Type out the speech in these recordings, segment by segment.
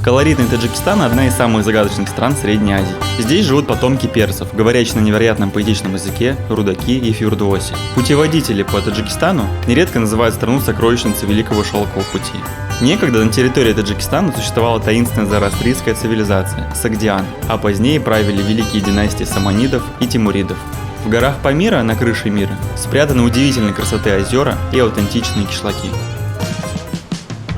Колоритный Таджикистан – одна из самых загадочных стран Средней Азии. Здесь живут потомки персов, говорящие на невероятном поэтичном языке, рудаки и фюрдуоси. Путеводители по Таджикистану нередко называют страну сокровищницей Великого Шелкового пути. Некогда на территории Таджикистана существовала таинственная зороастрийская цивилизация – Согдиан, а позднее правили великие династии саманидов и тимуридов. В горах Памира, на крыше мира, спрятаны удивительной красоты озера и аутентичные кишлаки.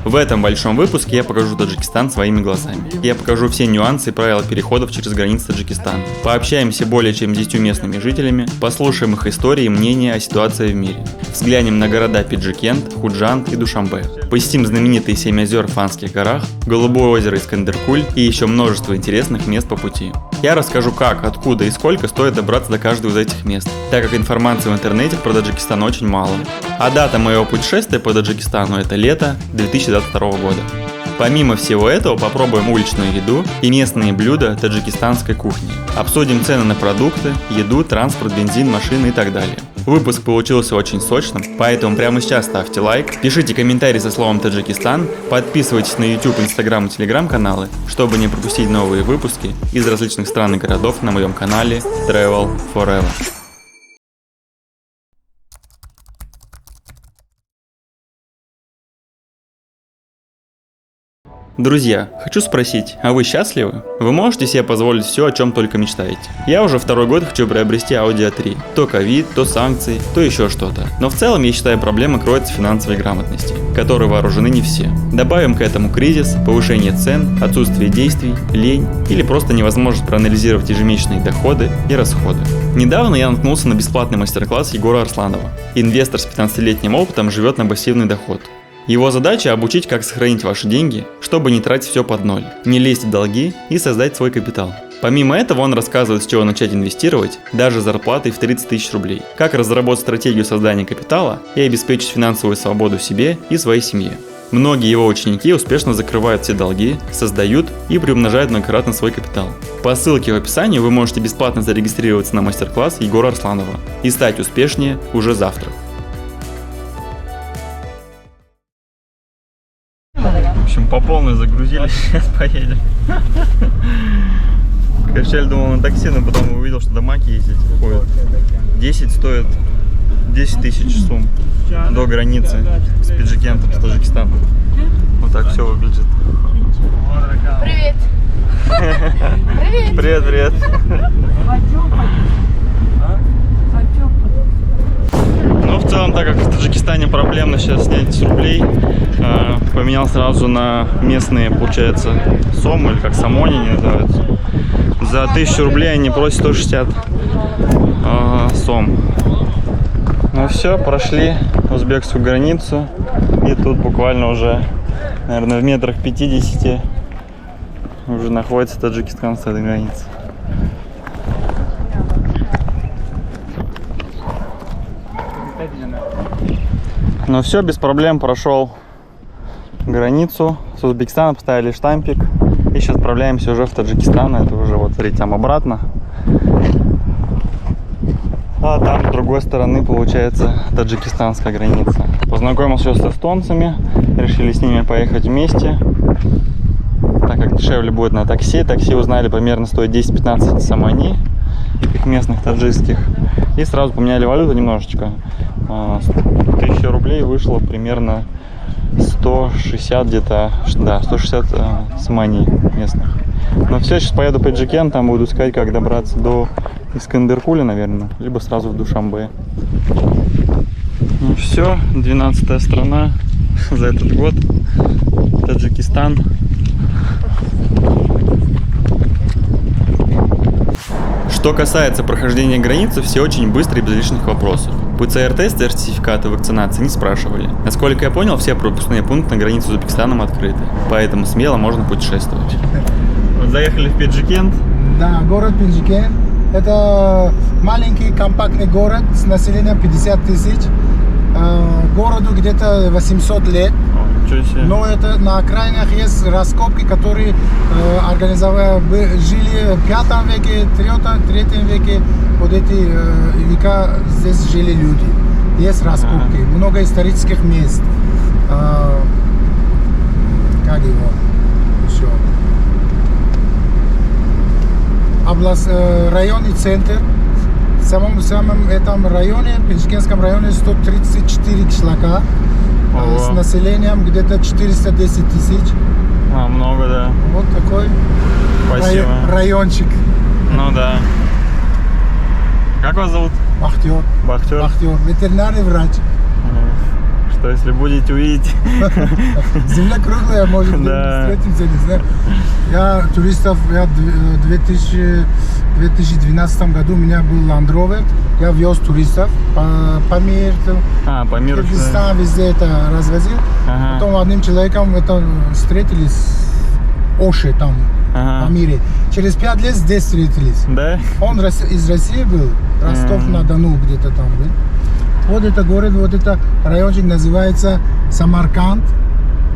В этом большом выпуске я покажу Таджикистан своими глазами. Я покажу все нюансы и правила переходов через границы Таджикистана. Пообщаемся более чем с 10 местными жителями, послушаем их истории и мнения о ситуации в мире. Взглянем на города Пиджикент, Худжанд и Душанбе. Посетим знаменитые 7 озер в Фанских горах, Голубое озеро Искандер-Куль и еще множество интересных мест по пути. Я расскажу как, откуда и сколько стоит добраться до каждого из этих мест, так как информации в интернете про Таджикистан очень мало. А дата моего путешествия по Таджикистану – это лето 2022 года. Помимо всего этого, попробуем уличную еду и местные блюда таджикистанской кухни. Обсудим цены на продукты, еду, транспорт, бензин, машины и так далее. Выпуск получился очень сочным, поэтому прямо сейчас ставьте лайк, пишите комментарий со словом Таджикистан, подписывайтесь на YouTube, Instagram и Telegram каналы, чтобы не пропустить новые выпуски из различных стран и городов на моем канале Travel Forever. Друзья, хочу спросить, а вы счастливы? Вы можете себе позволить все, о чем только мечтаете? Я уже второй год хочу приобрести Audi A3. То ковид, то санкции, то еще что-то. Но в целом я считаю, проблема кроется в финансовой грамотности, которой вооружены не все. Добавим к этому кризис, повышение цен, отсутствие действий, лень или просто невозможность проанализировать ежемесячные доходы и расходы. Недавно я наткнулся на бесплатный мастер-класс Егора Арсланова. Инвестор с 15-летним опытом живет на пассивный доход. Его задача – обучить, как сохранить ваши деньги, чтобы не тратить все под ноль, не лезть в долги и создать свой капитал. Помимо этого он рассказывает, с чего начать инвестировать, даже зарплатой в 30 тысяч рублей, как разработать стратегию создания капитала и обеспечить финансовую свободу себе и своей семье. Многие его ученики успешно закрывают все долги, создают и приумножают многократно свой капитал. По ссылке в описании вы можете бесплатно зарегистрироваться на мастер-класс Егора Арсланова и стать успешнее уже завтра. В общем, по полной загрузились, сейчас поедем. Вначале думал на такси, но потом увидел, что до Маки ездить ходят. 10 стоит 10 тысяч сумм до границы с Пиджикентом, с Таджикистаном. Вот так все выглядит. Привет! Привет, привет! Ну, в целом, так как в Таджикистане проблемно сейчас снять рублей, поменял сразу на местные, получается, сом, или как самони они называются. За 1000 рублей они просят 160 сом. Ну все, прошли узбекскую границу, и тут буквально уже, наверное, в метрах 50 уже находится Таджикистан с этой границы. Ну все, без проблем прошел границу с Узбекистаном, поставили штампик и сейчас отправляемся уже в Таджикистан. Это уже вот, смотрите, там обратно. А там с другой стороны получается таджикистанская граница. Познакомился с эстонцами, решили с ними поехать вместе, так как дешевле будет на такси. Такси узнали, примерно стоит 10-15 самани, их местных таджикских. И сразу поменяли валюту немножечко. 1000 рублей вышло примерно 160 где-то, да, 160 самани местных. Но все, сейчас поеду по Пиджикент, там буду искать, как добраться до Искандер-Куля, наверное, либо сразу в Душанбе. Ну все, 12-я страна за этот год, Таджикистан. Что касается прохождения границы, все очень быстро и без лишних вопросов. ПЦР-тесты и сертификаты вакцинации не спрашивали. Насколько я понял, все пропускные пункты на границе с Узбекистаном открыты, поэтому смело можно путешествовать. Вот заехали в Пиджикент. Да, город Пиджикент. Это маленький компактный город с населением 50 тысяч. Городу где-то 800 лет. Но это на окраинах есть раскопки, которые жили в 5 веке, 3 веке. Вот эти века здесь жили люди. Есть раскопки, много исторических мест. Как его еще? область, районный центр. В самом этом районе, в Пензикенском районе 134 кишлака. С населением где-то 410 тысяч. Много, да. Вот такой райончик. Ну да. Как вас зовут? Бахтер. Бахтер? Бахтер, ветеринарный врач. Что если будете увидеть? Земля круглая, может быть, встретимся, не знаю. Я в 2012 году у меня был Land Rover. Я вез туристов по миру. По миру. Кыргызстан везде это развозил. Потом одним человеком встретились Оши там, по мире. Через 5 лет здесь встретились. Да? Он из России был, Ростов-на-Дону где-то там был. Вот это город, вот это райончик называется Самарканд.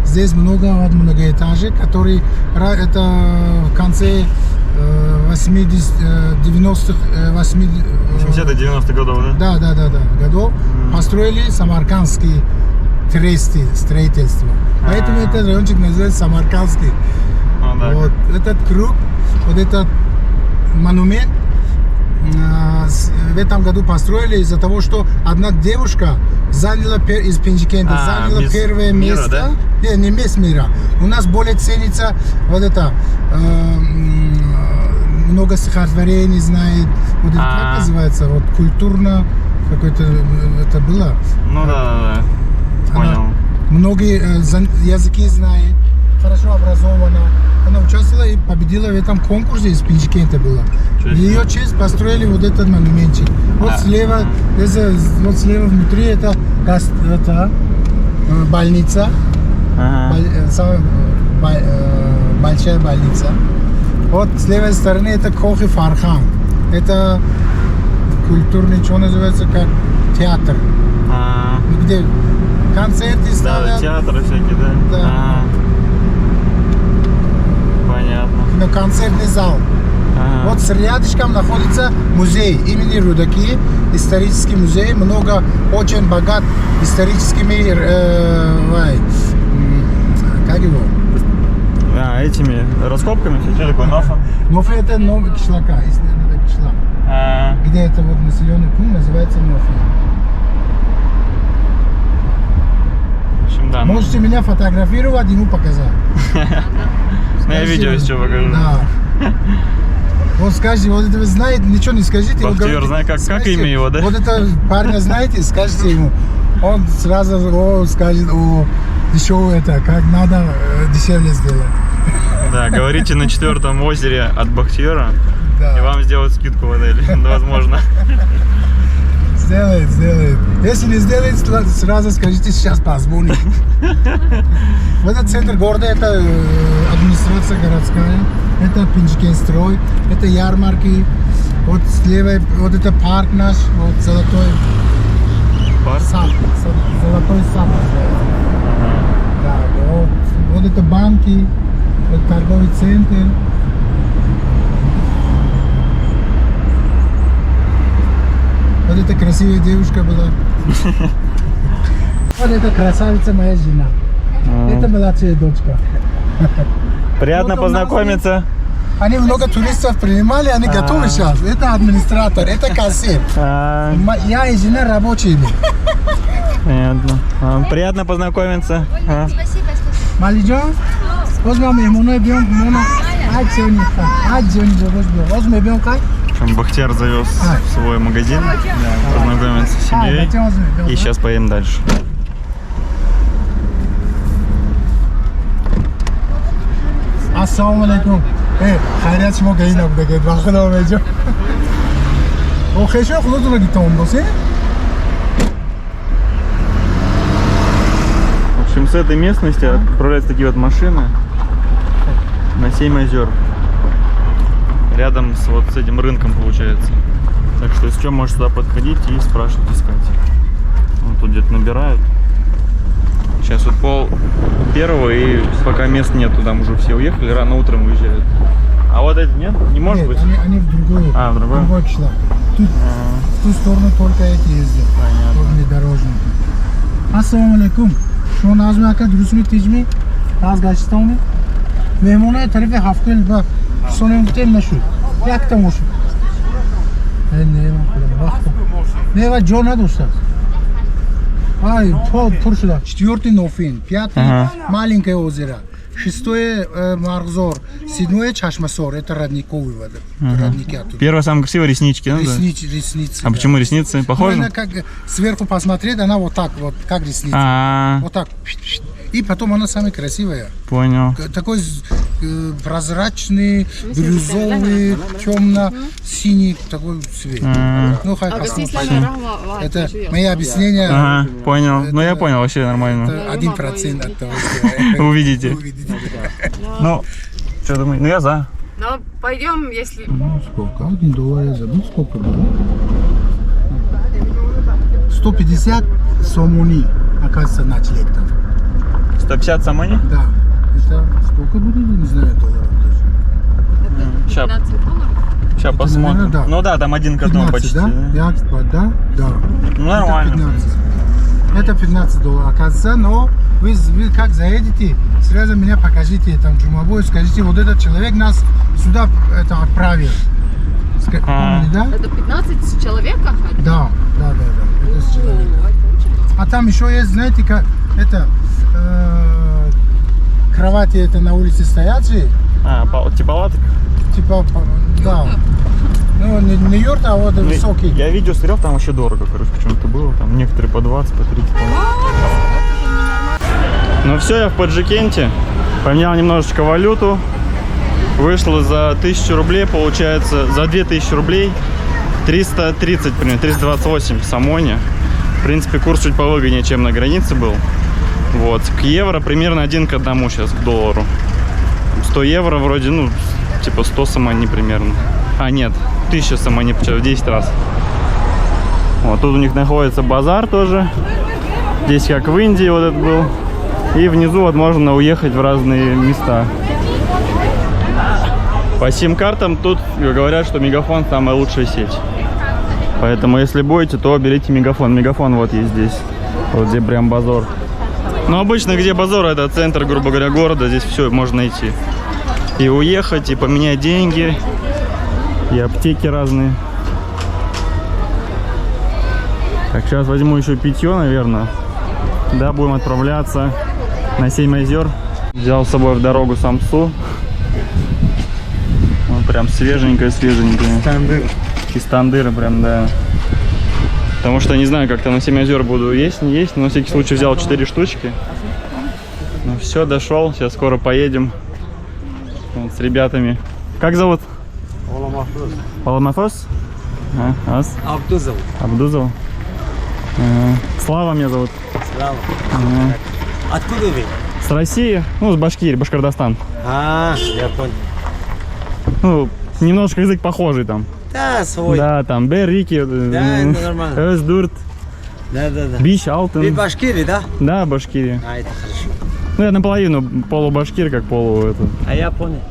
Здесь много многоэтажек, которые это в конце 80-х, 80-90-х годов, да? Да, годов построили самаркандские тресты строительства. Поэтому этот райончик называется Самаркандский. Вот этот круг, вот этот монумент в этом году построили из-за того, что одна девушка заняла из Пензикента заняла первое место. Да? Не место мира. У нас более ценится вот это много стихотворений знает. Вот это как называется? Вот культурно какое-то это было. Ну да. Понял. Многие языки знает, хорошо образована. Она участвовала и победила в этом конкурсе, из Пензикента была. В ее честь построили вот этот монументчик. Вот слева, внутри это больница, большая больница. Вот с левой стороны это Кохи Фархан. Это культурный, что называется, как театр. Где концерты ставят. Да, театры всякие, да? Понятно. На концертный зал. Вот с рядышком находится музей имени Рудаки, исторический музей, много, очень богат историческими, как его? Этими раскопками? Что такое Нофа? Нофа это новый кишлака, если это кишлак. Где это вот населенный пункт называется Нофа. В общем, да. Можете меня фотографировать, ему показать. Я видео еще покажу. Да. Вот скажите, вот это вы знаете, ничего не скажите. Бахтер, знает, как имя его, да? Вот это парня знаете, скажите ему. Он сразу скажет, дешевое это, как надо дешевле сделать. Да, говорите на 4-м озере от Бахтера, да. И вам сделают скидку в отеле, возможно. Сделает. Если не сделает, сразу скажите, сейчас позвонит. В этот центр города, это администрация городская, это Пензикенстрой, это ярмарки, вот слева, вот это парк наш, вот золотой сад, золотой сад. Да, вот это банки, вот торговый центр. Вот эта красивая девушка была. Вот эта красавица моя жена. Это младшая дочка. Приятно познакомиться. Они много туристов принимали, они готовы сейчас. Это администратор, это кассир. Я и жена рабочие. Понятно. Приятно познакомиться. Спасибо. Малиджон, возьмем ему Бахтер завез в свой магазин, познакомиться с семьей, и сейчас поедем дальше. Ассаламу алейкум. Хайрат шумо гаина будага. Бахтер меҷо. О, хешо худотро гитон босе? В общем, с этой местности отправляются такие вот машины на 7 озер. Рядом с вот с этим рынком получается. Так что, если что, можешь сюда подходить и спрашивать, искать. Вот тут где-то набирают. Сейчас вот 12:30, и пока мест нету, там уже все уехали, рано утром уезжают. А вот эти нет? Не может быть? Они в другую. В другой? Числа. Тут, в ту сторону только эти ездят. Понятно. Дорожники. Ассаламу алейкум. Шумо назми ака дурусми тижми? Аз гаштами? Мehmona tarafi hafta sonun bitir meşhur. Як там уж? Не, Джон надо уж. Ай, пол сюда. 4-й Нофин, 5-й маленькое озеро, 6-е Маргзор, 7-е Чашмасор, это родниковый вода. Родники оттуда. Первая самая красивая реснички, да? Ресницы. А почему ресницы? Похожи? Она как сверху посмотреть, она вот так вот, как ресницы. Вот так. И потом она самая красивая. Понял. Такой прозрачный, бирюзовый, темно-синий такой цвет. Ну, хай посмотрим. Это мои объяснения. Ага, понял. Ну, я понял, вообще нормально. 1% от того, что Увидите. Ну, что думаешь? Ну, я за. Ну, пойдем, если... Сколько? $1 я забыл, сколько было? 150 сомони, оказывается, ночлег там. 150 самани? Да. Это сколько будет, не знаю, долларов даже. Сейчас. 15 долларов? Сейчас посмотрим. наверное, да. Ну да, там один к одному 15, почти. да? Да? Да. Ну, нормально. Это $15, оказывается, но вы как заедете, сразу меня покажите, там, Джумабой, скажите, вот этот человек нас сюда отправил. Помните, да? Это 15 человек? Да. Это с человека. А там еще есть, знаете, как это кровати это на улице стоят же. Типа палаток? Типа, да. Ну, не юрт, а вот высокий. Я видео смотрел, там вообще дорого, короче, почему-то было. Там некоторые по 20, по 30. Ну все, я в Поджикенте. Поменял немножечко валюту. Вышло за 1000 рублей, получается, за 2000 рублей 330, примерно, 328 в Самоне. В принципе, курс чуть повыгоднее, чем на границе был. Вот, к евро примерно 1 к 1 сейчас, к доллару. 100 евро вроде, ну, типа 100 самани примерно. А, нет, 1000 самани, в 10 раз. Вот, тут у них находится базар тоже. Здесь как в Индии вот этот был. И внизу вот можно уехать в разные места. По сим-картам тут говорят, что Мегафон самая лучшая сеть. Поэтому если будете, то берите Мегафон. Мегафон вот есть здесь. Вот где прям базар. Но обычно где базар, это центр, грубо говоря, города. Здесь все можно найти. И уехать, и поменять деньги, и аптеки разные. Так, сейчас возьму еще питье, наверное. Да, будем отправляться на 7 озер. Взял с собой в дорогу самсу. Он прям свеженькая. Тандыр. Из тандыра прям, да. Потому что не знаю, как там на 7 озер буду есть, не есть. Но на всякий случай взял 4 штучки. Ну все, дошел. Сейчас скоро поедем. Вот, с ребятами. Как зовут? Паламафос. Абдузов. Абдузов. Слава меня зовут. Слава. Откуда вы? С России, ну, с Башкирии, Башкортостан. Я понял. Ну, немножко язык похожий там. Да, свой. Да, там Беррики, Да, нормально. Özdurt, Да. Биш, Алтын. Вы Башкирия, да? Да, Башкирия. Это хорошо. Ну, я наполовину полубашкир, как полу это. А я понял.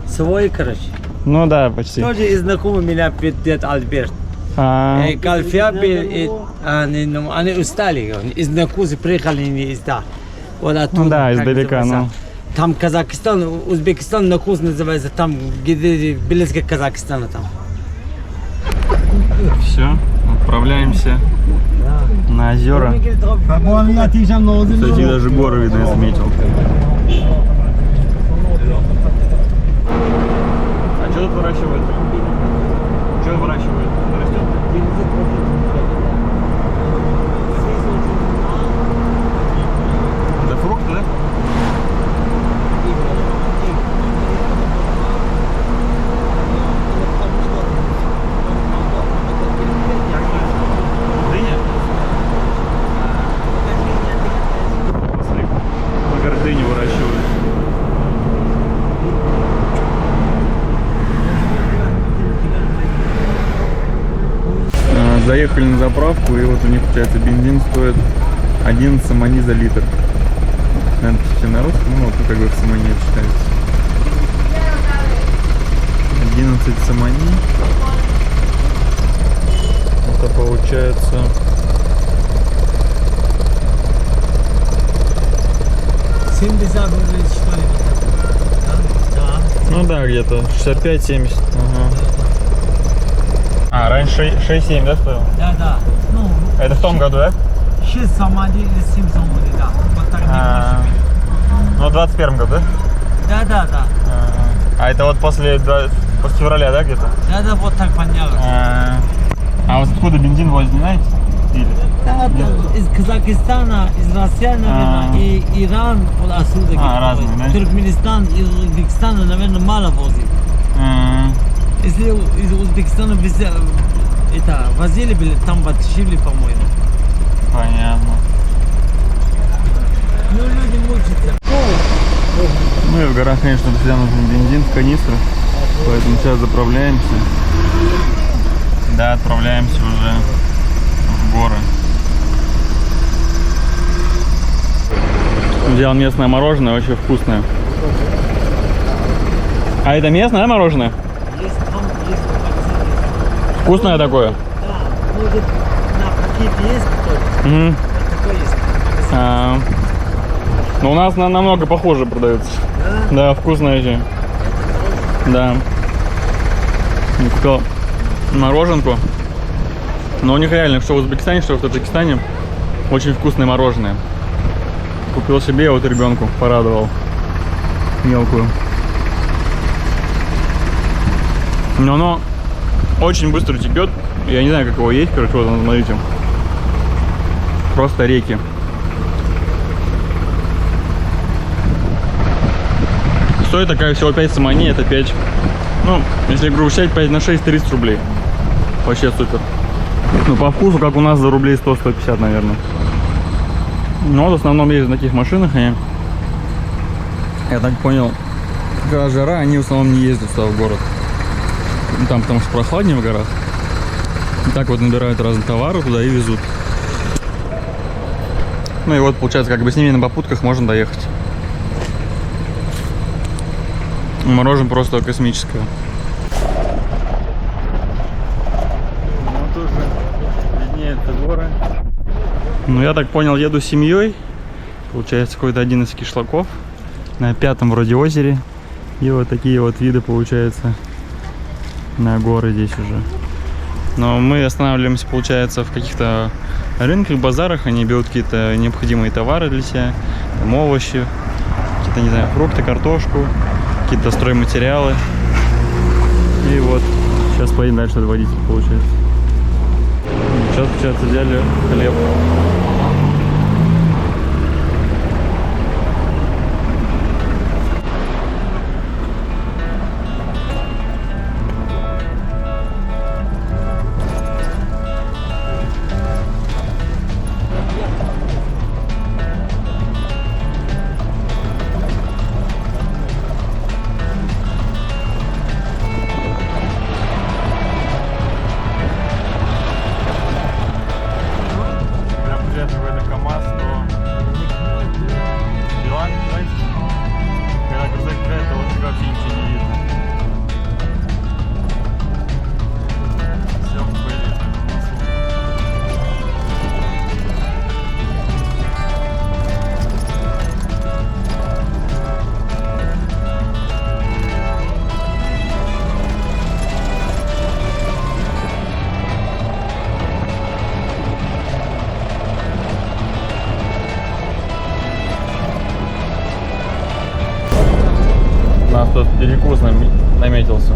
Свой, короче. Ну да, почти. Тоже из знакомый меня дед Альберт. Кальфия был, они устали. Из Накузы приехали не изда. Вот оттуда. Ну да, издалека, ну. Там Казахстан, Узбекистан, Накуз называется, там где близко к Казахстану там. Все, отправляемся на озера. Кстати, даже горы видно, я заметил. А что тут выращивают? Что выращивают? Растет? Это фрукты, да? Дыня? Смотри, дыню выращивают. Заехали на заправку, и вот у них, получается, бензин стоит 11 самани за литр. Наверное, все на русском, ну, вот как бы в самани это считается. 11 самани. Это получается... Ну да, где-то 65-70. Ага. А, раньше 6-7, да, стоил? Да. Ну, Это в том году, да? 6 самоди или 7 самоди, да. Вот так не А, больше. ну, в 21 году, да? Да. А это вот после февраля, да, где-то? Да, вот так понятно. А вот откуда бензин возите, знаете? Или? Да, из Казахстана, из России, наверное, и Иран, вот отсюда. Разные, да? Туркменистан и Узбекистан, наверное, мало возит. Если из Узбекистана везде, это, возили были, там подешевле, по-моему. Понятно. Ну, люди мучатся. Ну и в горах, конечно, всегда нужен бензин в канистрах, поэтому сейчас заправляемся. Да, отправляемся уже в горы. Взял местное мороженое, очень вкусное. А это местное мороженое? Есть там, есть. Вкусное такое? Да, может, на пакете есть кто-то. Угу. Вот такой есть. Но у нас намного похоже продается. Да? Да, вкусное еще. Да. Я купил мороженку. Но у них реально, что в Узбекистане, что в Таджикистане, очень вкусное мороженое. Купил себе, вот ребенку порадовал. Мелкую. Но оно очень быстро текет. Я не знаю, как его есть, короче, вот, смотрите. Просто реки. Стоит такая всего 5 самани, это 5. Ну, если грубо считать, 5 на 6, 30 рублей. Вообще супер. Ну, по вкусу, как у нас, за рублей 100-150, наверное. Но вот в основном ездят на таких машинах, и я так понял, когда жара, они в основном не ездят сюда в город. Там потому что прохладнее в горах. И так вот набирают разные товары туда и везут. Ну и вот получается, как бы с ними на попутках можно доехать. Мороженое просто космическое. Вот уже виднеются горы. Ну я так понял, еду с семьей. Получается, какой-то один из кишлаков. На 5-м вроде озере. И вот такие вот виды получается на горы здесь уже. Но мы останавливаемся, получается, в каких-то рынках, базарах. Они берут какие-то необходимые товары для себя. Там овощи, какие-то, не знаю, фрукты, картошку, какие-то стройматериалы. И вот, сейчас поедем дальше от водителя, получается. Сейчас взяли хлеб. У нас тут перекус наметился.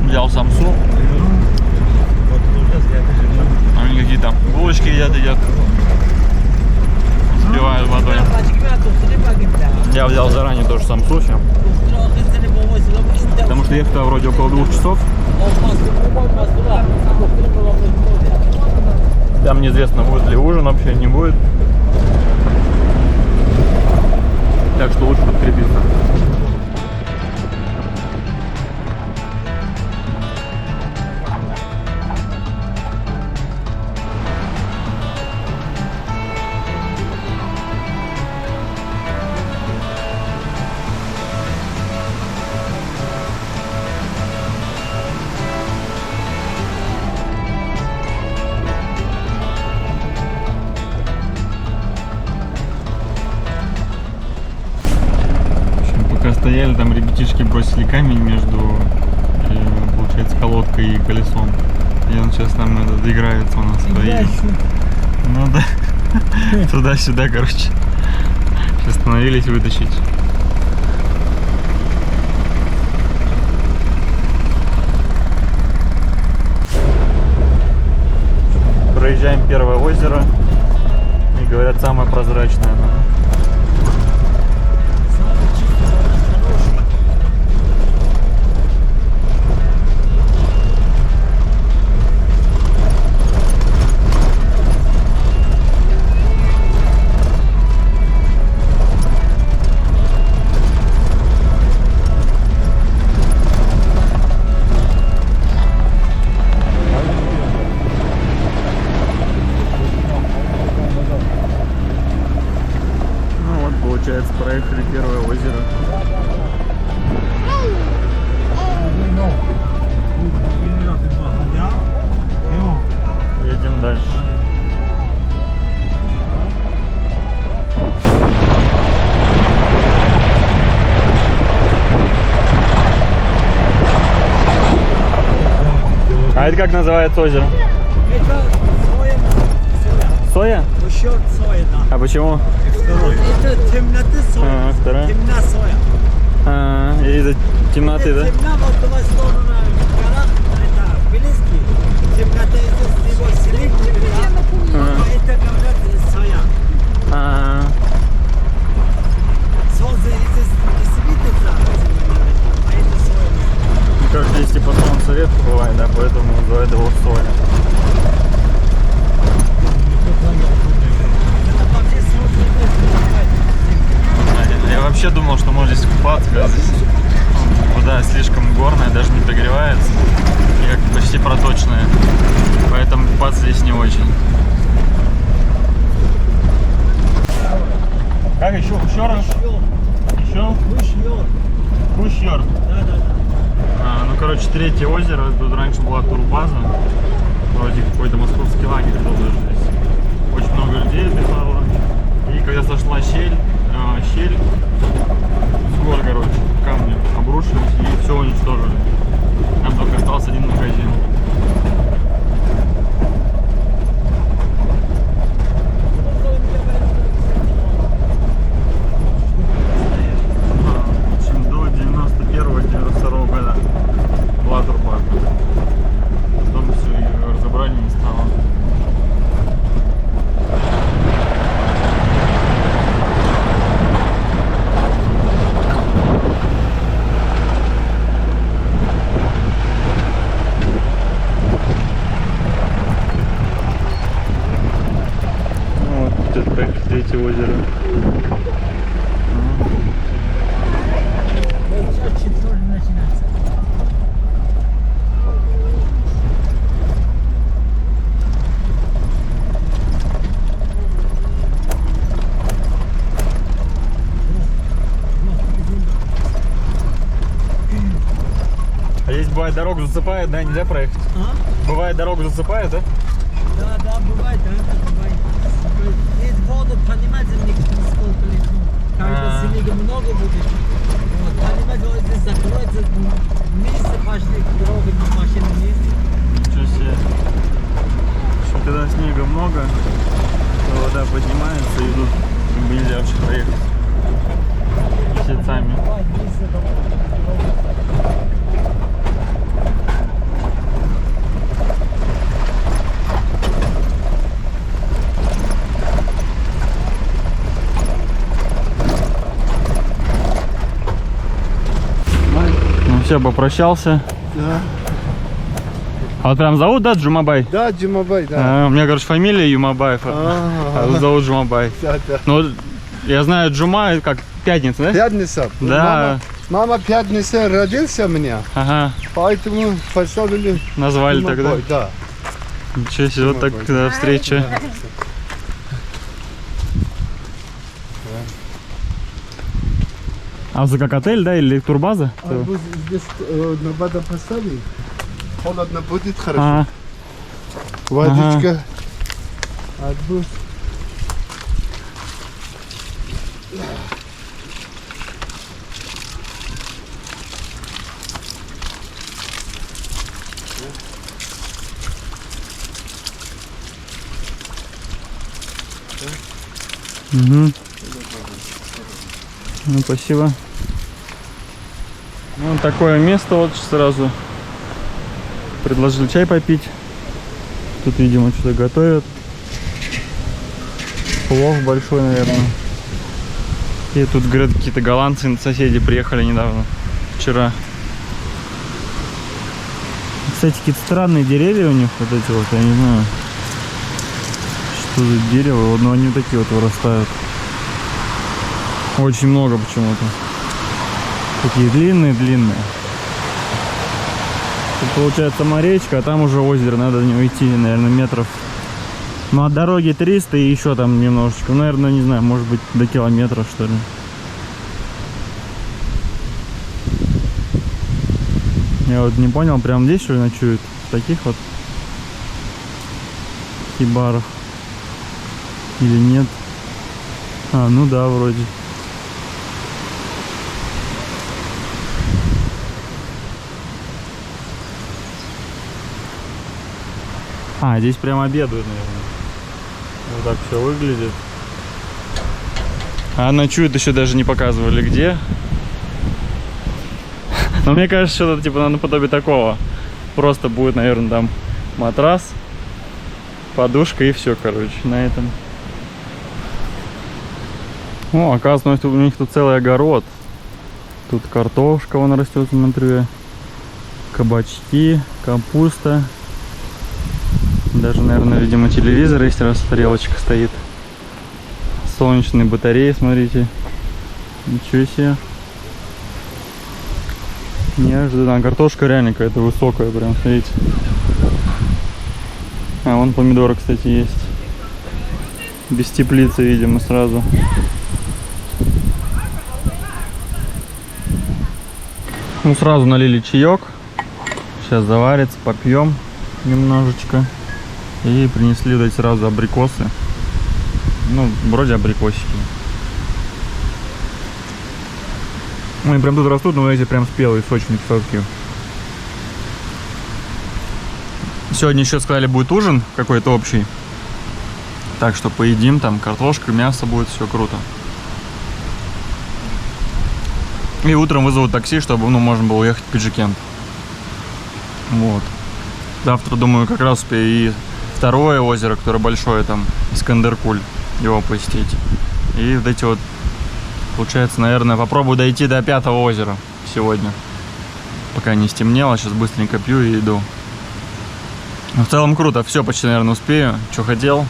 Взял самсу. Они какие-то булочки едят. Сбивают водой. Я взял заранее тоже самсу. Потому что ехать вроде около 2 часов. Там неизвестно, будет ли ужин вообще, не будет. Так что лучше подкрепиться. стояли, там ребятишки бросили камень между, получается, колодкой и колесом. И он сейчас там доиграется у нас. Ну да. Туда-сюда, короче. Сейчас остановились вытащить. Проезжаем первое озеро. И говорят, самое прозрачное оно. Получается, проехали первое озеро. Едем дальше. А это как называется озеро? Это Соя? Насчет соя, да. А почему? Это темноты соя. Вторая. Темна соя. Из-за темноты, да? Темна вот в той стороне горах, это близкий. Темнота это его селить, это говорят соя. Солнце это светится, а это соя. Ну, короче, здесь типа солнце редко бывает, да, поэтому называют его соя. Я вообще думал, что можно здесь купаться, когда здесь вода слишком горная, даже не прогревается и как почти проточная, поэтому купаться здесь не очень. Как еще? Еще раз? Еще? Кущёр. Да. Ну короче, третье озеро, тут раньше была турбаза, вроде какой-то московский лагерь был даже здесь. Очень много людей отдыхало. И когда сошла щель с гор, короче, камни обрушились и все уничтожили. Там только остался один магазин. В общем, до 91-92 года была турбаза. Потом все, ее разобрали, не стало. Третье озеро. А здесь бывает дорогу засыпает, да, нельзя проехать? Бывает дорогу засыпает, да? Да, бывает, это бывает. И воду, понимаете, сколько лет, когда снега много будет. Вот, понимаете, вот здесь закроется, месяц пошли дорогу, машины нет. Ничего себе. Еще когда снега много, то вода поднимается и тут нельзя вообще проехать. Месяцами. Все, попрощался. Да. А вот прям зовут, да, Джумабай? Да, Джумабай, да. У меня, короче, фамилия Юмабаев, а его зовут Джумабай. Да. Ну, я знаю, Джума, это как пятница, да? Пятница. Да. Мама пятница родился меня, Ага, поэтому поставили назвали Джумабай, тогда. да. Ничего себе, вот так встреча. А это как отель, да, или турбаза? Здесь надо поставить. Холодно будет, хорошо. Ага. Водичка. Отбус. Угу. Ну, спасибо. Ну, такое место вот сразу. Предложил чай попить. Тут, видимо, что-то готовят. Плов большой, наверное. И тут, говорят, какие-то голландцы, соседи приехали недавно. Вчера. Кстати, какие-то странные деревья у них вот эти вот, я не знаю. Что за дерево? Но они такие вот вырастают. Очень много почему-то. Такие длинные-длинные. Тут получается сама речка, а там уже озеро. Надо в него идти, наверное, метров. Ну, от дороги 300 и еще там немножечко. Наверное, не знаю, может быть, до километра, что ли. Я вот не понял, прям здесь, что ли, ночуют? В таких вот хибарах. Или нет? А, ну да, вроде. А, здесь прям обедают, наверное. Вот так все выглядит. А ночуют еще даже не показывали где. Но мне кажется, что-то типа наподобие такого. Просто будет, наверное, там матрас, подушка и все, короче, на этом. О, оказывается, у них тут целый огород. Тут картошка вон растет, смотрю. Кабачки, капуста. Даже, наверное, видимо, телевизор есть, раз стрелочка стоит. Солнечные батареи, смотрите. Ничего себе. Неожиданно. Картошка реально какая-то высокая, прям, смотрите. А, вон помидоры, кстати, есть. Без теплицы, видимо, сразу. Ну, сразу налили чаек. Сейчас заварится, попьем немножечко. И принесли вот эти сразу абрикосы. Ну, вроде абрикосики. Они прям тут растут, но эти прям спелые, сочные, кислотки. Сегодня еще сказали, будет ужин какой-то общий. Так что поедим, там картошка, мясо будет, все круто. И утром вызовут такси, чтобы, ну, можно было уехать в Пиджикент. Вот. Завтра, думаю, как раз успею и второе озеро, которое большое, там, Искандер-Куль, его посетить. И вот эти вот, получается, наверное, попробую дойти до 5-го озера сегодня. Пока не стемнело, сейчас быстренько пью и иду. Но в целом круто, все почти, наверное, успею, что хотел.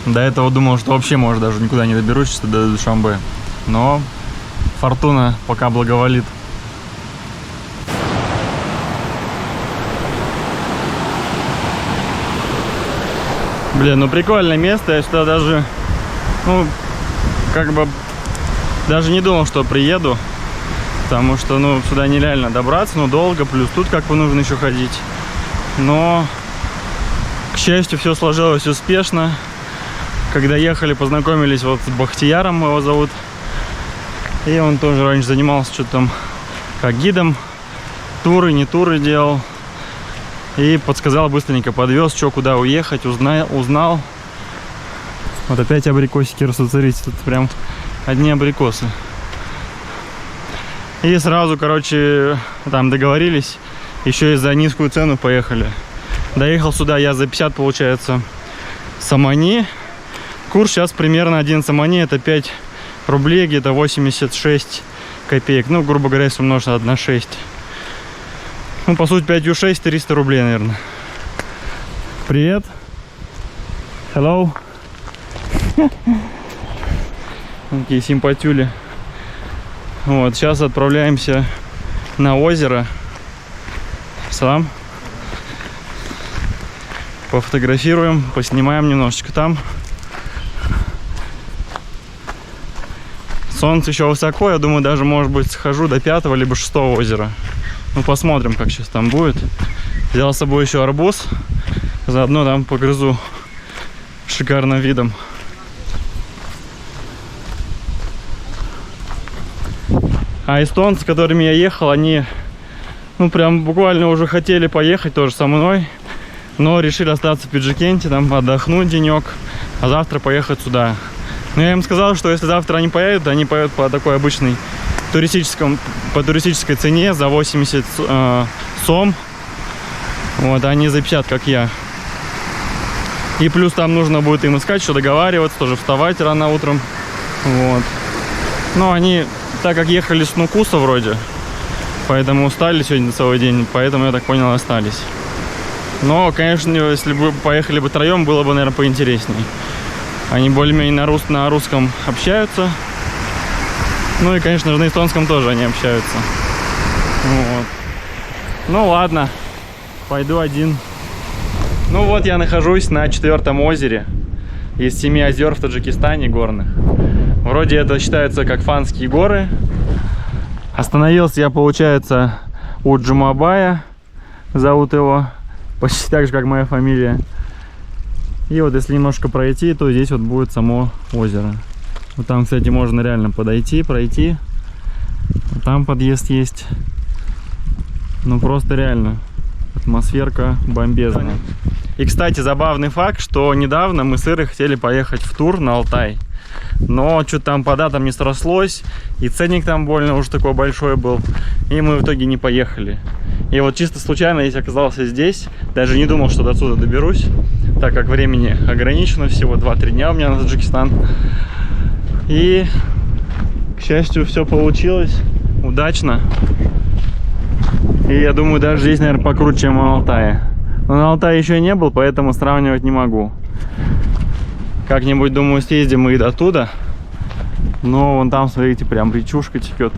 До этого думал, что вообще, может, даже никуда не доберусь, что до Душанбе. Но фортуна пока благоволит. Блин, ну прикольное место, я что даже, ну, как бы, даже не думал, что приеду. Потому что, ну, сюда нереально добраться, ну, долго, плюс тут как бы нужно еще ходить. Но, к счастью, все сложилось успешно. Когда ехали, познакомились вот с Бахтияром, его зовут. И он тоже раньше занимался что-то там, как гидом. Туры, не туры делал. И подсказал, быстренько подвез, что, куда уехать, узнал. Вот опять абрикосики растут, смотрите, тут прям одни абрикосы. И сразу, короче, там договорились, еще и за низкую цену поехали. Доехал сюда я за 50, получается, самани. Курс сейчас примерно один самани, это 5 рублей, где-то 86 копеек. Ну, грубо говоря, если умножить на 1,6. Ну, по сути, 5,6, 300 рублей, наверное. Привет. Hello. Такие симпатюли. Вот, сейчас отправляемся на озеро. Салам. Пофотографируем, поснимаем немножечко там. Солнце еще высоко, я думаю, даже, может быть, схожу до 5-го либо 6-го озера. Ну, посмотрим, как сейчас там будет. Взял с собой еще арбуз. Заодно там погрызу шикарным видом. А эстонцы, с которыми я ехал, они, ну, прям буквально уже хотели поехать тоже со мной. Но решили остаться в Пиджикенте, там отдохнуть денек. А завтра поехать сюда, Но я им сказал, что если завтра они поедут по такой обычной по туристической цене за 80 сом. Вот, они за 50, как я. И плюс там нужно будет им искать, что договариваться, тоже вставать рано утром. Вот. Но они, так как ехали с Нукуса вроде, поэтому устали сегодня целый день, поэтому, я так понял, остались. Но, конечно, если бы поехали бы втроем, было бы, наверное, поинтересней. Они более-менее на русском общаются. Ну и, конечно же, на эстонском тоже они общаются. Вот. Ну ладно, пойду один. Ну вот я нахожусь на 4-м озере из 7 озер в Таджикистане горных. Вроде это считается как Фанские горы. Остановился я, получается, у Джумабая, зовут его, почти так же, как моя фамилия. И вот если немножко пройти, то здесь вот будет само озеро. Вот там, кстати, можно реально подойти, пройти. Вот там подъезд есть. Ну просто реально атмосферка бомбезная. И, кстати, забавный факт, что недавно мы с Ирой хотели поехать в тур на Алтай. Но что-то там по датам не срослось, и ценник там больно уж такой большой был, и мы в итоге не поехали. И вот чисто случайно я оказался здесь, даже не думал, что до отсюда доберусь, так как времени ограничено, всего 2-3 дня у меня на Таджикистан. И, к счастью, все получилось удачно. И я думаю, даже здесь, наверное, покруче, чем на Алтае. Но на Алтае еще не был, поэтому сравнивать не могу. Как-нибудь, думаю, съездим мы и до туда. Но вон там, смотрите, прям речушка текет.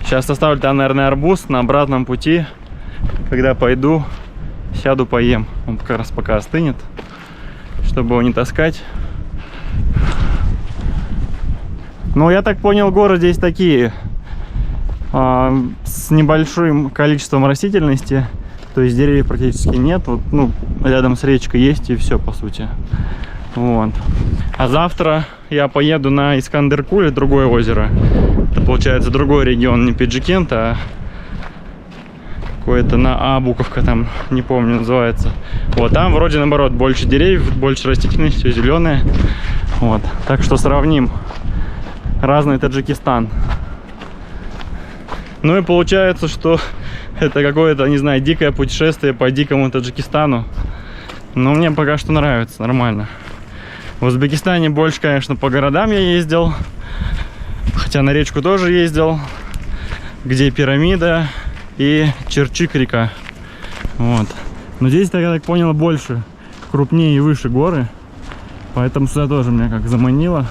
Сейчас оставлю там, наверное, арбуз на обратном пути. Когда пойду, сяду, поем. Он как раз пока остынет, чтобы его не таскать. Ну, я так понял, горы здесь такие, с небольшим количеством растительности. То есть деревьев практически нет. Вот, ну, рядом с речкой есть, и все, по сути. Вот. А завтра я поеду на Искандер-Куль, другое озеро. Это, получается, другой регион, не Пиджикент, а какое-то на Буковка, там, не помню, называется. Вот, там вроде, наоборот, больше деревьев, больше растительности, все зеленое. Вот. Так что сравним разный Таджикистан. Ну и получается, что это какое-то, не знаю, дикое путешествие по дикому Таджикистану. Но мне пока что нравится, нормально. В Узбекистане больше, конечно, по городам я ездил. Хотя на речку тоже ездил. Где пирамида и Черчик река. Вот. Но здесь, я так понял, больше, крупнее и выше горы. Поэтому сюда тоже меня как заманило.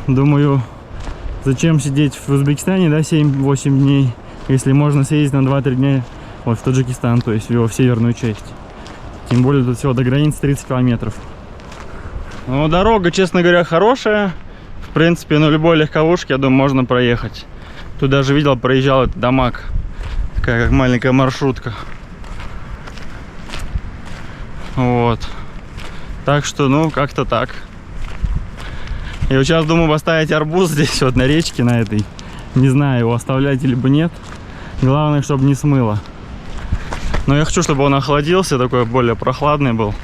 Думаю, зачем сидеть в Узбекистане, да, 7-8 дней, если можно съездить на 2-3 дня вот в Таджикистан, то есть в его северную часть. Тем более тут всего до границы 30 километров. Ну, дорога, честно говоря, хорошая. В принципе, на любой легковушке, я думаю, можно проехать. Тут даже видел, проезжал этот Дамаг. Такая, как маленькая маршрутка. Вот. Так что, ну, как-то так. И вот сейчас думаю поставить арбуз здесь вот на речке, на этой. Не знаю, его оставлять либо нет. Главное, чтобы не смыло. Но я хочу, чтобы он охладился, такой более прохладный был.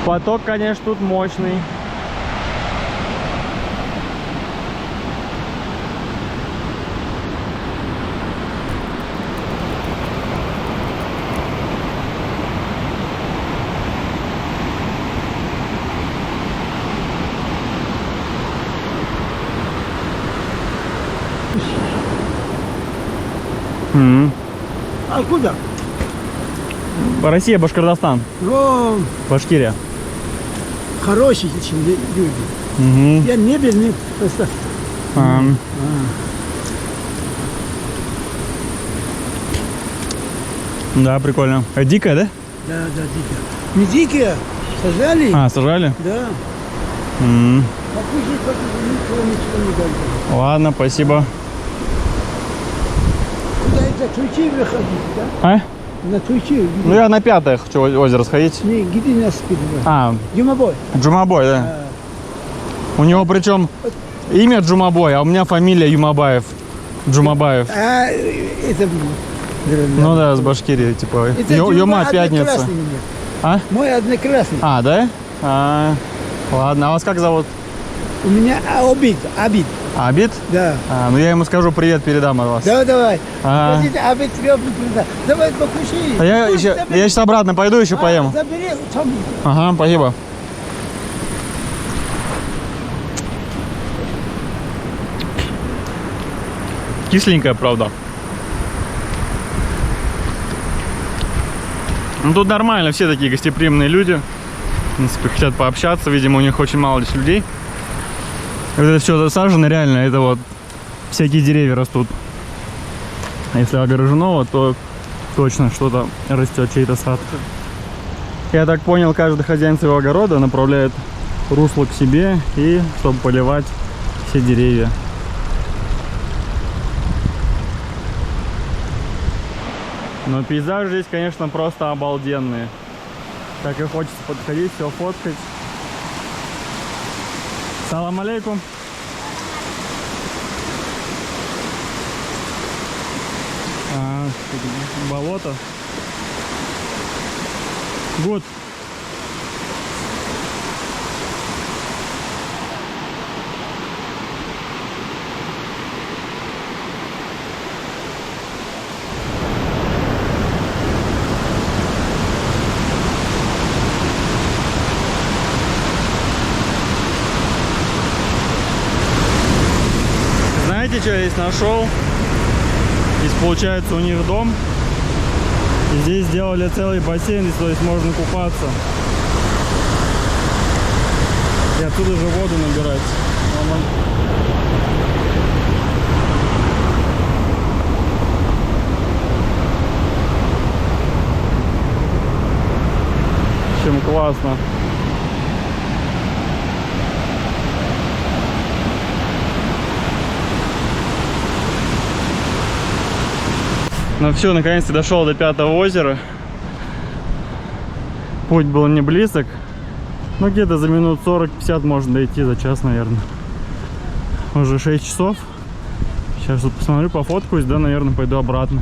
Поток, конечно, тут мощный. Откуда? Россия, Башкортостан. Ну, Башкирия. хорошие очень люди. Угу. Я не бедный, просто. Да, прикольно. А дикая, да? Да, дикие. Не дикие, сажали? А, сажали? Да. Покушай, ничего не дали. Ладно, спасибо. Куда это, Туйчи выходить, да? А? На Туйчи. Ну я на 5-е хочу озеро сходить. Не, где нас спидывать? А, Юмабой. Джумабой, да. У него причем имя Джумабой, а у меня фамилия Юмабаев. Джумабаев. Это Ну да, с Башкирии, типа. Это Юма, пятница. одноклассник у меня. А? Мой одноклассник. А, да? Ладно, а вас как зовут? У меня Абид. Абид? Да. Ну я ему скажу привет, передам от вас. Давай. Ага. Подождите, Абид передай. Давай покушай. А я сейчас обратно пойду, еще поем. Забери. Там. Ага, спасибо. Кисленькая, правда. Ну тут нормально, все такие гостеприимные люди. В принципе, хотят пообщаться. Видимо, у них очень мало здесь людей. И вот это все засажено, реально, это вот всякие деревья растут. А если огорожено, то точно что-то растет, чей-то сад. Я так понял, каждый хозяин своего огорода направляет русло к себе, и чтобы поливать все деревья. Но пейзаж здесь, конечно, просто обалденный. Так и хочется подходить, все фоткать. Салам алейкум. Болото. Good. Знаете, что я здесь нашел? Здесь, получается, у них дом. И здесь сделали целый бассейн, то есть можно купаться. И оттуда же воду набирать. В общем, классно. Ну все, наконец-то дошел до 5-го озера. Путь был не близок. Ну где-то за минут 40-50 можно дойти, за час, наверное. Уже 6 часов. Сейчас тут посмотрю, пофоткаюсь, да, наверное, пойду обратно.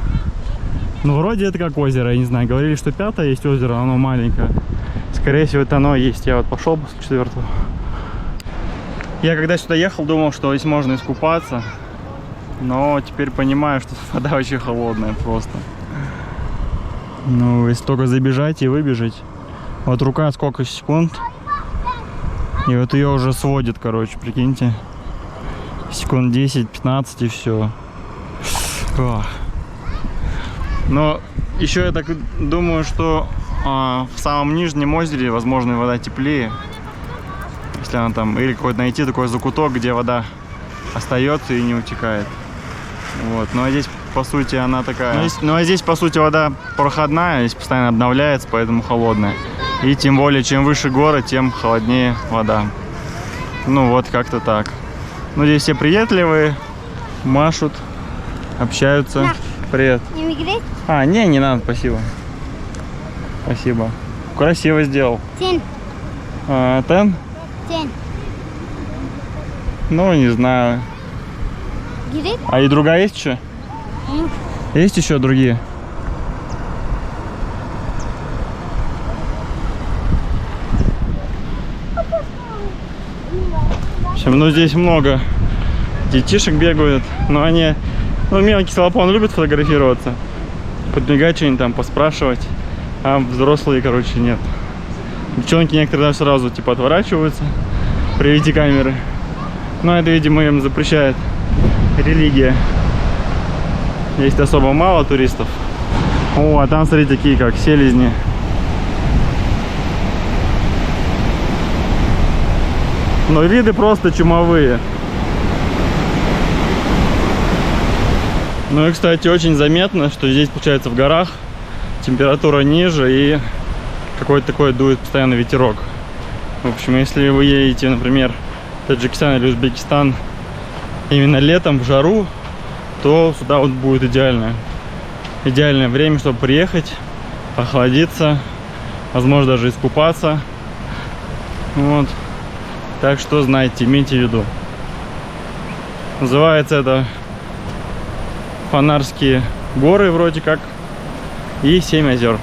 Ну вроде это как озеро, я не знаю. Говорили, что 5-е есть озеро, оно маленькое. Скорее всего, это оно есть. Я вот пошел после 4-го. Я когда сюда ехал, думал, что здесь можно искупаться. Но теперь понимаю, что вода очень холодная просто. Ну, если только забежать и выбежать. Вот рука сколько секунд. И вот ее уже сводит, короче, прикиньте. Секунд 10-15 и все. Но еще я так думаю, что в самом нижнем озере, возможно, вода теплее. Если она там, или какой-то найти такой закуток, где вода остается и не утекает. Вот, ну а здесь по сути она такая. Ну а здесь по сути вода проходная, здесь постоянно обновляется, поэтому холодная. И тем более, чем выше горы, тем холоднее вода. Ну вот как-то так. Ну здесь все приветливые, машут, общаются. Привет. Не надо, спасибо. Спасибо. Красиво сделал. Тен? Ну не знаю. А и другая есть еще? Есть еще другие? В общем, ну здесь много детишек бегают, но они, ну мелкий салапон любит фотографироваться, подбегать что-нибудь там, поспрашивать, а взрослые, короче, нет. Девчонки некоторые даже сразу типа отворачиваются при виде камеры, но это, видимо, им запрещает религия. Здесь особо мало туристов. О, а там, смотри, такие как селезни. Но виды просто чумовые. Ну и, кстати, очень заметно, что здесь, получается, в горах температура ниже и какой-то такой дует постоянно ветерок. В общем, если вы едете, например, в Таджикистан или Узбекистан именно летом в жару, то сюда вот будет идеальное время, чтобы приехать, охладиться, возможно, даже искупаться. Вот. Так что знайте, имейте в виду. Называется это Фанарские горы вроде как. и 7 озер.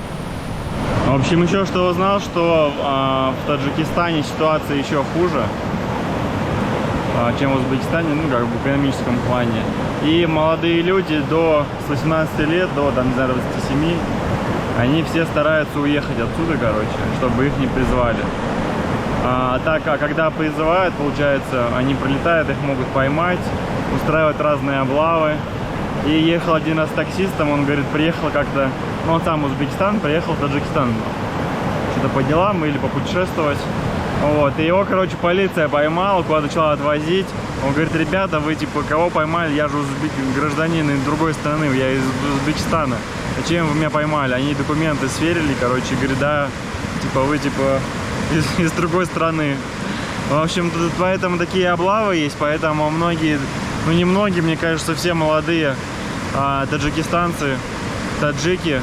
В общем, еще что узнал, что в Таджикистане ситуация еще хуже, чем в Узбекистане, ну, как бы в экономическом плане. И молодые люди с 18 лет до, там, не знаю, 27, они все стараются уехать отсюда, короче, чтобы их не призвали. Когда призывают, получается, они прилетают, их могут поймать, устраивать разные облавы. И ехал один раз с таксистом, он говорит, приехал как-то, ну, он сам Узбекистан, приехал в Таджикистан, что-то по делам или попутешествовать. Вот, и его, короче, полиция поймала, куда начала отвозить. Он говорит, ребята, вы, типа, кого поймали? Я же гражданин из другой страны, я из Узбекистана. Зачем вы меня поймали? Они документы сверили, короче, говорит, да, типа, вы, типа, из другой страны. В общем, тут поэтому такие облавы есть, поэтому многие, ну не многие, мне кажется, все молодые таджикистанцы, таджики,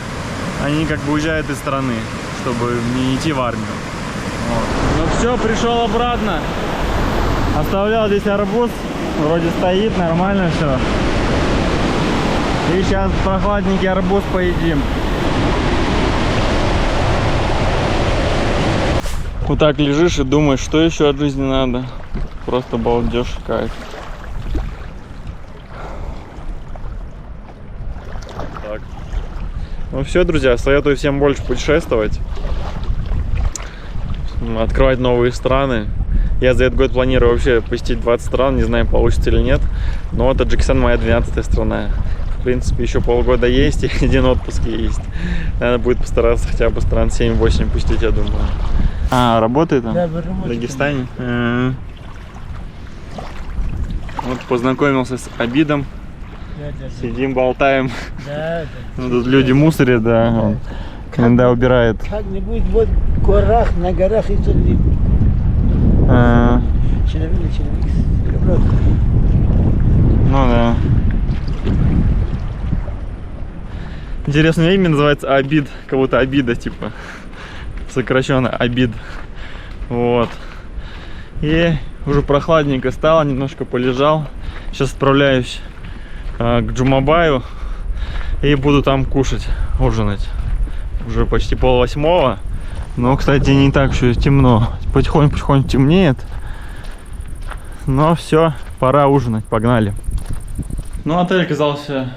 они как бы уезжают из страны, чтобы не идти в армию. Вот. Ну все, пришел обратно. Оставлял здесь арбуз, вроде стоит, нормально все. И сейчас прохладненький арбуз поедим. Вот так лежишь и думаешь, что еще от жизни надо. Просто балдеж, кайф. Так. Ну все, друзья, советую всем больше путешествовать. Открывать новые страны. Я за этот год планирую вообще посетить 20 стран, не знаю, получится или нет. Но Таджикистан моя 12-я страна. В принципе, еще полгода есть и один отпуск есть. Надо будет постараться хотя бы стран 7-8 пустить, я думаю. Работает там? Да, в Дагестане. Вот познакомился с Абидом. Сидим, болтаем. Ну, тут люди мусорят, да. Он иногда убирает. Как-нибудь вот в горах, на горах и тут. Человек. Ну да. Интересное имя, называется Абид. Кого-то Абида, типа. Сокращенно Абид. Вот. И уже прохладненько стало, немножко полежал. Сейчас отправляюсь к Джумабаю и буду там кушать, ужинать. Уже почти 7:30. Но, кстати, не так еще темно. Потихоньку темнеет. Но все, пора ужинать, погнали. Ну, отель оказался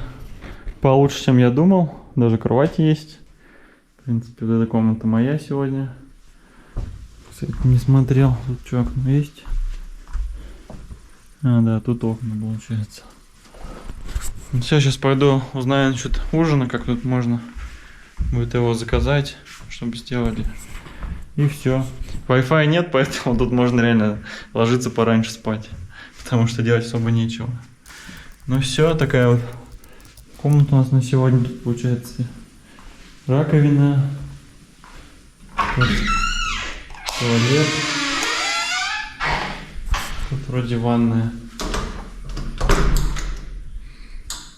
получше, чем я думал. Даже кровать есть. В принципе, вот эта комната моя сегодня. Кстати, не смотрел, тут что, окно есть? Да, тут окна, получается. Все, сейчас пойду узнаю насчет ужина, как тут можно будет его заказать, чтобы сделали. И все. Wi-Fi нет, поэтому тут можно реально ложиться пораньше спать. Потому что делать особо нечего. Ну все, такая вот комната у нас на сегодня тут получается. Раковина. Тут туалет. Тут вроде ванная.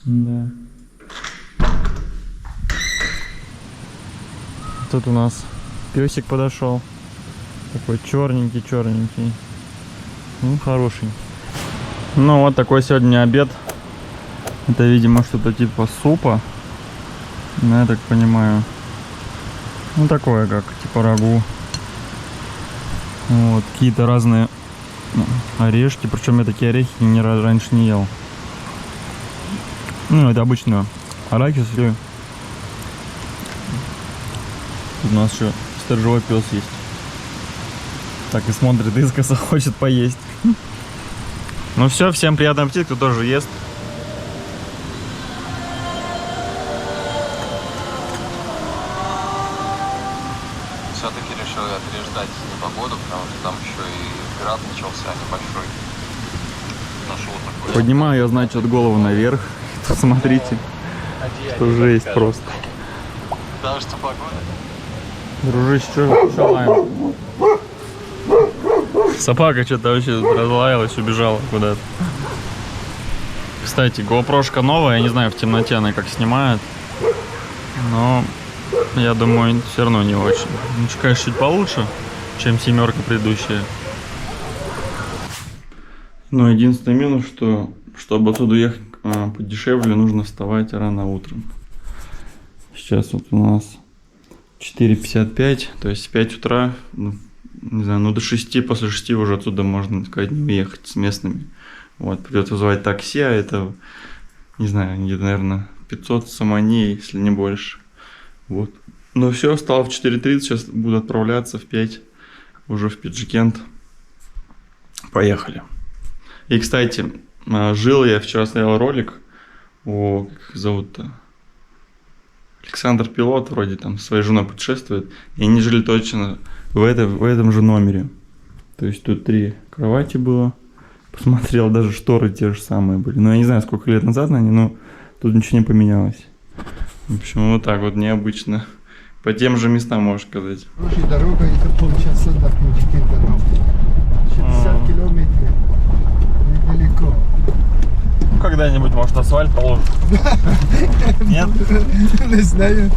Да. Тут у нас песик подошел. Такой черненький. Ну, хороший. Ну, вот такой сегодня обед. Это, видимо, что-то типа супа. Ну, я так понимаю. Ну, такое, как типа рагу. Вот, какие-то разные орешки. Причем я такие орехи раньше не ел. Ну, это обычно арахис. Тут у нас еще сторожевой пес есть. Так и смотрит искоса, хочет поесть. Ну все, всем приятного аппетита, кто тоже ест. Все-таки решил я переждать непогоду, потому что там еще и град начался небольшой. Нашел такой. Поднимаю я, значит, голову наверх. Тут смотрите, что жесть просто. Потому что погода. Дружище, что лаем? Собака что-то вообще разлаялась, убежала куда-то. Кстати, GoPro-шка новая, я не знаю в темноте она как снимает. Но я думаю, все равно не очень. Ну, конечно, чуть получше, чем 7 предыдущая. Но единственный минус, что чтобы отсюда ехать подешевле, нужно вставать рано утром. Сейчас вот у нас 4:55, то есть в 5 утра, ну, не знаю, ну до 6, после 6 уже отсюда можно, так сказать, не уехать с местными. Вот, придется вызывать такси, а это, не знаю, где-то, наверное, 500 саманей, если не больше. Вот. Ну все, встал в 4:30, сейчас буду отправляться в 5, уже в Пиджикент. Поехали. И, кстати, жил я, вчера смотрел ролик, как их зовут-то? Александр Пилот вроде там со своей женой путешествует, и они жили точно в этом же номере. То есть тут 3 кровати было. Посмотрел, даже шторы те же самые были. Ну, я не знаю, сколько лет назад они, но тут ничего не поменялось. В общем, вот так вот необычно. По тем же местам, можно сказать. Хорошая дорога, это полчаса до Пиджикента. 60 километров. Недалеко. Когда-нибудь, может, асфальт положим? Нет? Не знаю.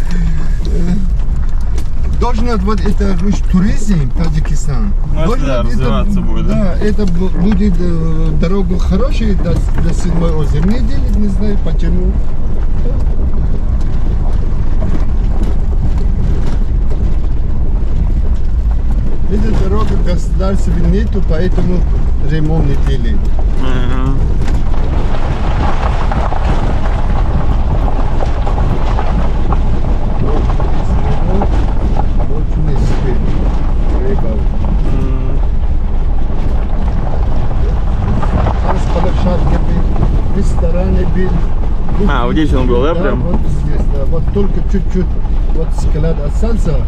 Должно вот это туризм Таджикистан. Ну, Должно да, развиваться будет, да? Да, это будет дорога хорошая до 7 озера. Недели, не знаю почему. Эта дорога государственная нету, поэтому ремонт не делает. Рестораны был. А, вот здесь он был, да, прям? Вот здесь, да. Вот только чуть-чуть вот склад остался.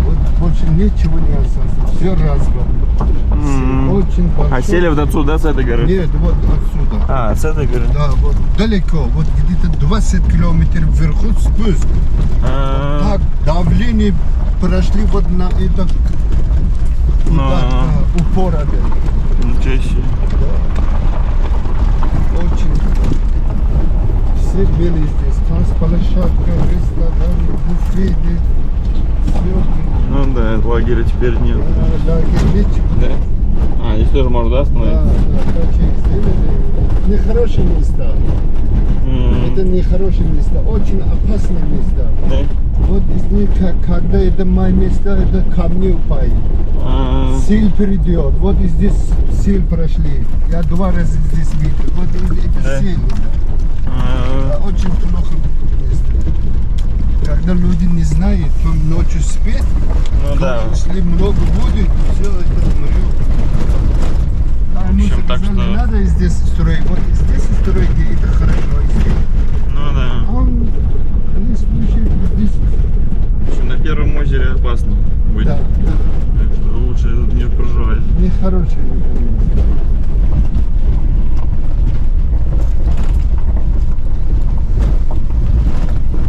Вот больше ничего не осталось. Все разго. Очень большой. А сели вот отсюда, да, с этой горы? Нет, вот отсюда. А, с этой горы? Да, вот далеко. Вот где-то 20 километров вверху спуск. Так, давление прошли вот на это упора. Ничего себе. Очень. Все были здесь. Танцплощадка, рестораны, буфеты. Все. Ну да, лагеря теперь нет. Лагерь ничего. Да? А, здесь тоже можно, да, остановиться? Да, сделали. Нехорошие места. Это нехорошие места, очень опасные места. Да? Вот из них, когда это мои места, это камни упали. Сил придет. Вот и здесь сил прошли. Я 2 раза здесь видел. Вот это Да? сил. Очень плохо место. Когда люди не знают, то ночью спят, Ну да. если много будет, все это умрет. А мы общем, так сказали, что- не надо здесь строить. Вот здесь строить, и это хорошо. Ну да. А он не слушает здесь. В общем, на Первом озере опасно быть. Да, да. Так что лучше тут не проживать. Нехорошее это место.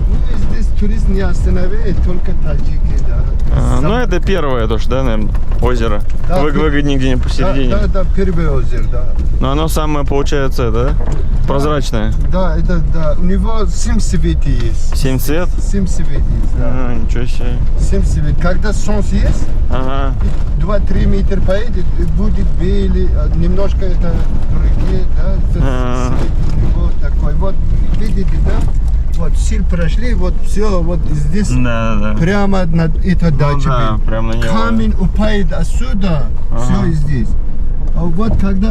Ну и здесь турист не остановит, только таджики, да. Ну это первое тоже, да, наверное, озеро. Да, Выгоднее где-нибудь посередине. Да, первое озеро, да. Но оно самое, получается, это, да? Прозрачное. Да, это да. У него 7 цветов есть. 7 цвет? 7 цветов есть, да. А, ничего себе. 7 цветов. Когда солнце есть, Ага. 2-3 метра поедет, будет белый, немножко это другие, да, цвет у него такой. Вот, видите, да? Вот, сил прошли, вот все, вот здесь Да. прямо на это дача. да, был. прямо на него. Камень упает отсюда, все и здесь. А вот когда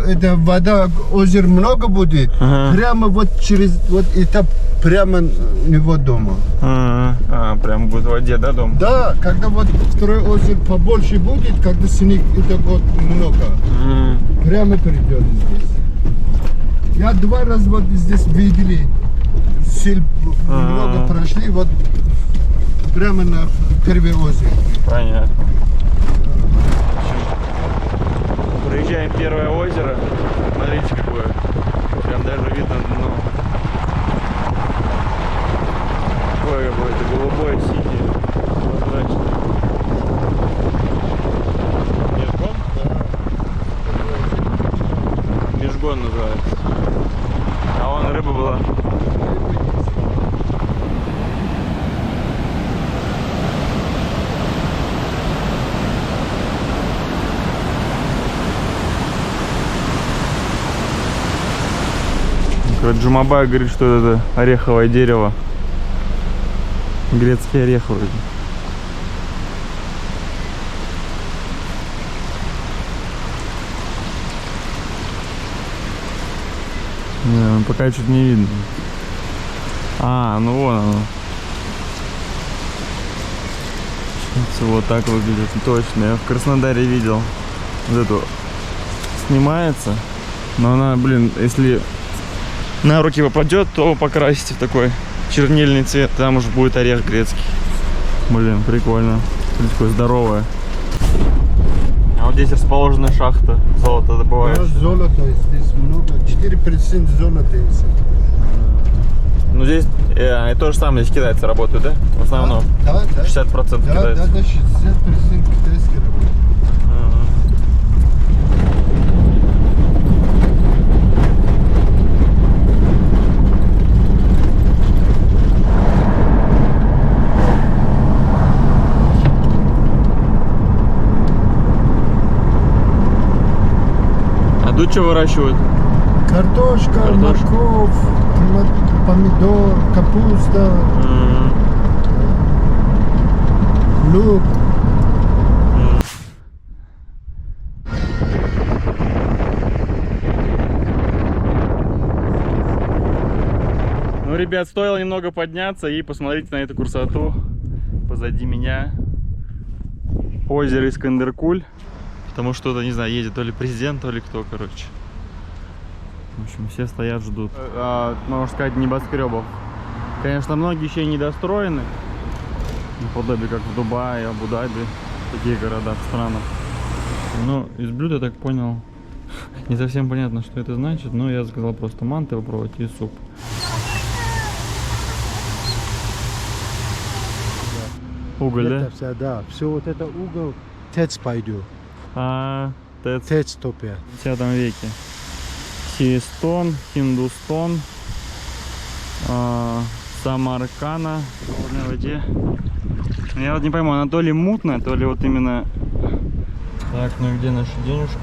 эта вода, озеро много будет, прямо вот через вот это прямо у него дома. Прямо будет в воде, да, дом? Да, когда вот второе озеро побольше будет, когда снег это вот много, прямо придет здесь. Я 2 раза вот здесь видели, сил много прошли, вот прямо на первое озеро. Понятно. Проезжаем первое озеро. Смотрите, какое. Прям даже видно дно. Какое какое-то голубое, синее, прозрачное. Межгон? Да. Межгон называется. А вон рыба была. Джумабай говорит, что это ореховое дерево. Грецкий орех вроде. Не, пока чуть не видно. А, ну вон оно. Вот так выглядит. Точно, я в Краснодаре видел. Вот эту снимается. Но она, блин, если на руки попадет, то покрасите в такой чернильный цвет. Там уже будет орех грецкий. Блин, прикольно. Такое здоровое. А вот здесь расположена шахта золотодобывающая. Золото здесь много. 4% золота есть. Ну здесь то же самое, здесь китайцы работают, да? В основном. Да, да. 60% Да, китайцев. да, 60% китайские работают. А тут что выращивают? Картошка, морковь, помидор, капуста, лук. Ну, ребят, стоило немного подняться и посмотрите на эту красоту. Позади меня озеро Искандер-Куль. Потому что это, не знаю, едет то ли президент, то ли кто, короче. В общем, все стоят, ждут. Можно сказать, небоскребов. Конечно, многие еще и недостроены. Наподобие как в Дубае, Абу-Даби, такие города, в странах. Но из блюда, я так понял, не совсем понятно, что это значит, но я заказал просто манты попробовать и суп. Уголь, да? Это вся, да, все вот это угол ТЭЦ пойдет. ТЭЦ. 105. В 10 веке. Систон, Хиндустон, Самаркана. В воде. Я вот не пойму, она то ли мутная, то ли вот именно... Так, ну и где наши денежки?